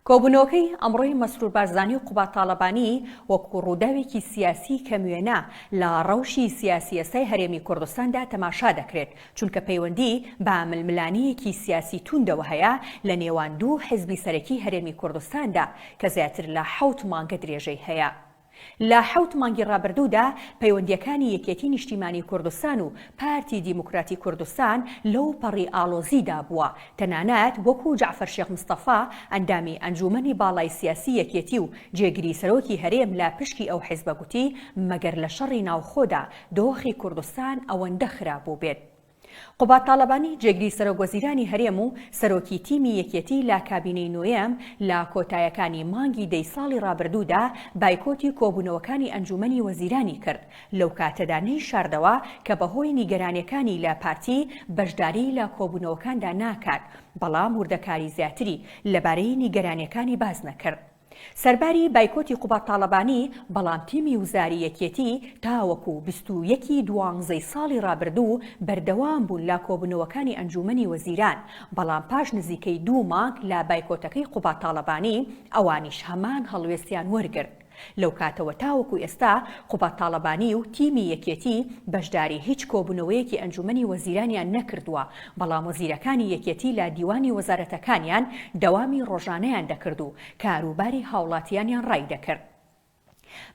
کۆبوونەوەکەی ئەمڕۆی مەسرور بارزانی و قوبات تاڵەبانی وەکو ڕووداوێکی سیاسی کەموێنە لە ڕەوشی سیاسی ئێستای هەرێمی کوردستاندا تەماشا دەکرێت، چونکە پەیوەندی بە ململانیەکی سیاسی توندەوە هەیە لە نێوان دوو حیزبی سەرەکی هەرێمی کوردستاندا کە زیاتر لە 7 مانگە درێژەی هەیە. لە 7 مانگی ڕابردوودا پەیوەندیەکانی یەکێتی نیشتیمانی کوردستان و پارتی دیموکراتی کوردستان لەو پەڕی ئاڵۆزیدا بووە، تەنانەت وەکو جعفەر شێخ مستەفا ئەندامی ئەنجومەنی باڵای سیاسی یەکێتی و جێگیری سەرۆکی هەرێم لە پشکی ئەو حیزبە گوتی مەگەر لە شەڕی ناوخۆدا دۆخی کوردستان ئەوەندە خراپ بوو بێت. قوبات تاڵەبانی جێگیری سەرۆکوەزیرانی هەرێم و سەرۆکی تیمی یەکێتی لا کابینەی نوێم لە کۆتایەکانی مانگی دەی ساڵی ڕابردوودا بایکۆتی کۆبوونەوەکانی ئەنجومەنی وەزیرانی کرد، لەو کاتەدا نەیشاردەوە کە بەهۆی نیگەرانیەکانی لە پارتی بەشداری لە کۆبوونەوەکاندا ناکات، بەڵام وردەکاری زیاتری لەبارەی نیگەرانیەکانی باز نەکرد. سەرباری بایکۆتی قوبات تاڵەبانی بەڵام تیمی وزاری یەکێتی تاوەکو 21 دوانزەی ساڵی ڕابردوو بەردەوام بوون لە کۆبوونەوەکانی ئەنجومەنی وەزیران، بەڵام پاش نزیکەی 2 مانگ لە بایکۆتەکەی قوبات تاڵەبانی ئەوانیش هەمان هەڵوێستیان وەرگرت. لەو کاتەوە تاوەکو ئێستا قوبات تاڵەبانی و تیمی یەکێتی بەشداری هیچ کۆبوونەوەیەکی ئەنجومەنی وەزیرانیان نەکردووە، بەڵام وەزیرەکانی یەکێتی لە دیوانی وەزارەتەکانیان دەوامی ڕۆژانەیان دەکرد و کاروباری هاوڵاتیانیان ڕای دەکرد.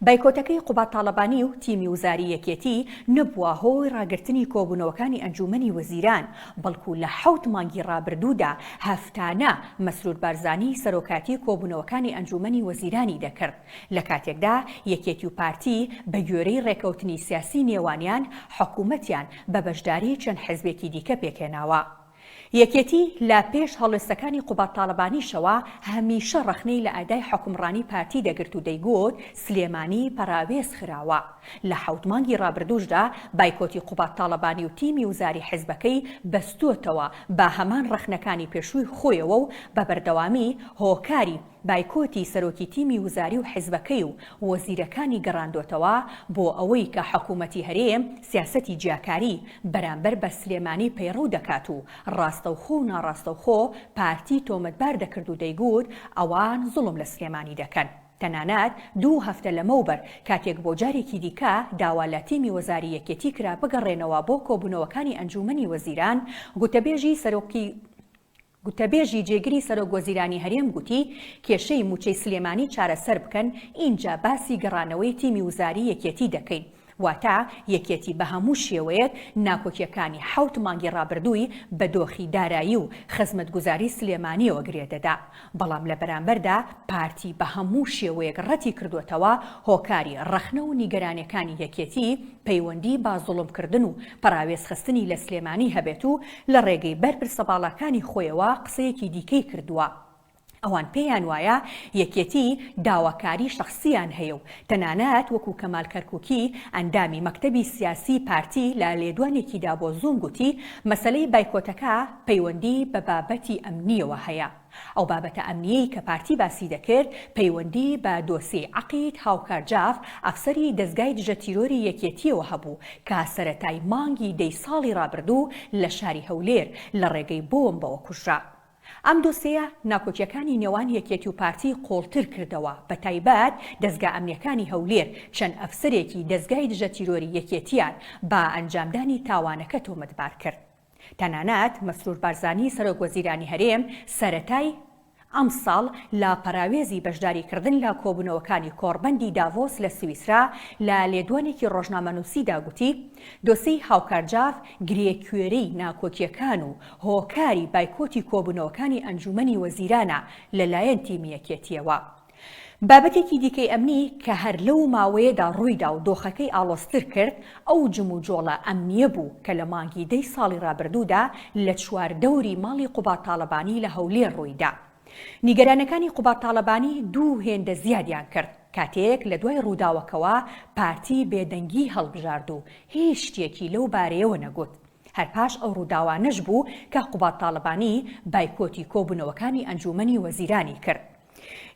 بایکۆتەکەی قوبات تاڵەبانی و تیمی وزاری یەکێتی نەبووە هۆی ڕاگررتنی کۆبوونەوەکانی ئەنجومەنی وەزیران، بەڵکو لە 7 مانگی ڕابردوودا هەفتانە مەسرور بارزانی سەرۆکاتی کۆبوونەوەکانی ئەنجومەنی وەزیرانی دەکرد، لە کاتێکدا یەکێتی و پارتی بە گوێرەی ڕێکەوتنی سیاسی نێوانیان حکوومەتیان بە بەشداری چەند حیزبێکی دیکە پێکێناوە. یەکێتی لە پێش هەڵوێستەکانی قوبات تاڵەبانیشەوە هەمیشە ڕەخنەی لە ئەدای حکومڕانی پارتی دەگرت و دەیگوت سلێمانی پەراوێز خراوە. لە 7 مانگی ڕابردووشدا بایکۆتی قوبات تاڵەبانی و تیمی وزاری حیزبەکەی بەستووەتەوە بە هەمان ڕەخنەکانی پێشووی خۆیەوە و بە بەردەوامی هۆکاری بایکۆتی سەرۆکی تیمی وزاری و حیزبەکەی و وەزیرەکانی گەڕاندۆتەوە بۆ ئەوەی کە حکوومەتی هەرێم سیاسەتی جیاکاری بەرامبەر بە سلێمانی پەیڕەو دەکات و ڕاستەوخۆ و ناڕاستەوخۆ پارتی تۆمەتبار دەکرد و دەیگوت ئەوان زوڵم لە سلێمانی دەکەن. تەنانەت 2 هەفتە لەمەوبەر کاتێک بۆ جارێکی دیکە داوا لە تیمی وەزاری یەکێتی کرا بگەڕێنەوە بۆ کۆبوونەوەکانی ئەنجومەنی وەزیران، گوتەبێژی جێگیری سەرۆکوەزیرانی هەرێم گوتی کێشەی موچەی سلێمانی چارەسەر بکەن، اینجا باسی گەڕانەوەی تیمی وزاری یەکێتی دەکەین، واتە یەکێتی بە هەموو شێوەیەک ناکۆکیەکانی 7 مانگی ڕابردووی بە دۆخی دارایی و خزمەتگوزاری سلێمانیەوە گرێدەدا، بەڵام لە بەرامبەردا پارتی بە هەموو شێوەیەک ڕەتی کردوێتەوە هۆکاری ڕەخنە و نیگەرانیەکانی یەکێتی پەیوەندی با زوڵمکردن و پەراوێز خستنی لە سلێمانی هەبێت و لە ڕێگەی بەرپرسە باڵەکانی خۆیەوە قسەیەکی دیکەی کردووە. ئەوان پێیان وایە یەکێتی داواکاری شخصیان هەیە و تەنانەت وەکو کەمال کەرکووکی ئەندامی مەکتەبی سیاسی پارتی لە لێدوانێکیدا بۆ زووم گوتی مەسەلەی بایکۆتەکە پەیوەندی بە بابەتی ئەمنیەوە هەیە. ئەو بابەتە ئەمنیەی کە پارتی باسی دەکرد پەیوەندی بە دۆسی عەقید هاوکارجاف ئەفسەری دەزگای دژە تیرۆری یەکێتیەوە هەبوو کە سەرەتای مانگی دەی ساڵی ڕابردوو لە شاری هەولێر لە ڕێگەی بۆمبەوە کوژرا. ئەم دۆسەیە ناکۆکیەکانی نێوان یەکێتی و پارتی قۆڵتر کردەوە، بە تایبەت دەزگا ئەمنیەکانی هەولێر چەند ئەفسەرێکی دەزگای دژە تیرۆری یەکێتیان بە ئەنجامدانی تاوانەکە تۆمەتبار کرد. تەنانەت مەسرور بارزانی سەرۆکوەزیرانی هەرێم سەرەتای ئەم ساڵ لە پەراوێزی بەشداریکردن لە کۆبوونەوەکانی کۆڕبەندی داڤۆس لە سویسرا لە لێدوانێکی ڕۆژنامەنووسیدا گوتی دۆسەی هاوکارجاف گرێکوێرەی ناکۆکیەکان و هۆکاری بایکۆتی کۆبوونەوەکانی ئەنجومەنی وەزیرانە لەلایەن تیمی یەکێتیەوە. بابەتێکی دیکەی ئەمنی کە هەر لەو ماوەیەدا ڕوویدا و دۆخەکەی ئاڵۆزتر کرد ئەو جم و جۆڵە ئەمنیە بوو کە لە مانگی دەی ساڵی ڕابردوودا لە چواردەوری ماڵی قوبات تاڵەبانی لە هەولێر ڕوویدا. نیگەرانەکانی قوبات تاڵەبانی 2 هێندە زیادیان کرد کاتێک لە دوای ڕووداوەکەوە پارتی بێدەنگی هەڵبژارد و هیچ شتێکی لەو بارەیەوە نەگوت. هەرپاش ئەو ڕووداوانەش بوو کە قوبات تاڵەبانی بایکۆتی کۆبوونەوەکانی ئەنجومەنی وەزیرانی کرد.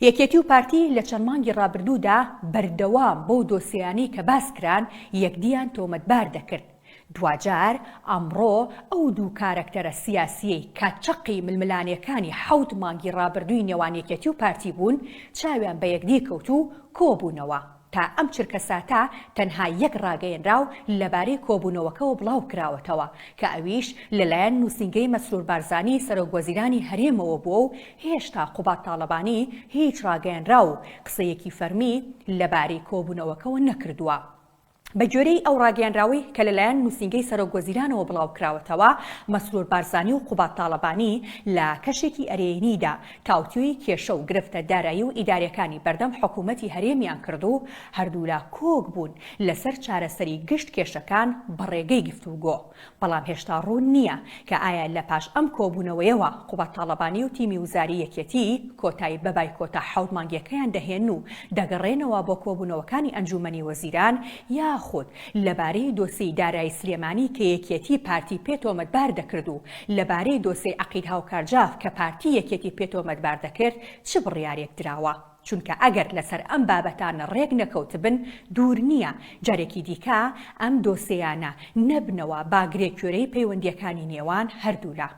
یەکێتی و پارتی لە چەند مانگی ڕابردوودا بەردەوام بەو دۆسیانەی کە باس کران یەکدیان تۆمەتبار دەکرد. دوجار ئەمڕۆ ئەو دوو کارەکتەرە سیاسیەی کە چەقی ململانیەکانی 7 مانگی ڕابردووی نێوانیەکەتی و پارتی بوون چاویان بە یەکدی کەوت و کۆبوونەوە تا ئەم چرکە ساتە تەنها یەک ڕاگەیەنراو لەبارەی کۆبوونەوەکەەوە بڵاو کراوەتەوە کە ئەویش لەلایەن نووسینگەی مەسرور بارزانی سەرۆکوەزیرانی هەرێمەوە بووە و هێشتا قوبات تاڵەبانی هیچ ڕاگەیەنراو قسەیەکی فەرمی لەبارەی کۆبوونەوەکەەوە نەکردووە. بە جۆرەی ئەو ڕاگەیاندراوی کە لەلایەن نووسینگەی سەرۆکوەزیرانەوە بڵاو کراوەتەوە مەسرور بارزانی و قوبات تاڵەبانی لە کەشێکی ئەرێنیدا تاوتوی کێشە و گرفتە دارایی و ئیدارەکانی بەردەم حکوومەتی هەرێمیان کرد و هەردوولا کۆک بوون لەسەر چارەسەری گشت کێشەکان بەڕێگەی گفتوگۆ. بەڵام هێشتا ڕوون نییە کە ئایا لە پاش ئەم کۆبوونەوەیەوە قوبات تاڵەبانی و تیمی وزاری یەکێتی کۆتایی بەبای کۆتا 7 مانگیەکەیان دەهێن و دەگەڕێنەوە بۆ کۆبوونەوەکانی ئەنجومەنی وەزیران یاخود لەبارەی دۆسەی دارایی سلێمانی کە یەکێتی پارتی پێتۆمەتبار دەکرد و لەبارەی دۆسەی عەقیل هاوکارجاف کە پارتی یەکێتی پێتۆمەتبار دەکرد چ بڕیارێک دراوە؟ چونکە ئەگەر لەسەر ئەم بابەتانە ڕێک نەکەوتبن دوور نییە جارێکی دیکە ئەم دۆسەیانە نەبنەوە باگرێک کوێرەی پەیوەندیەکانی نێوان هەردوولا.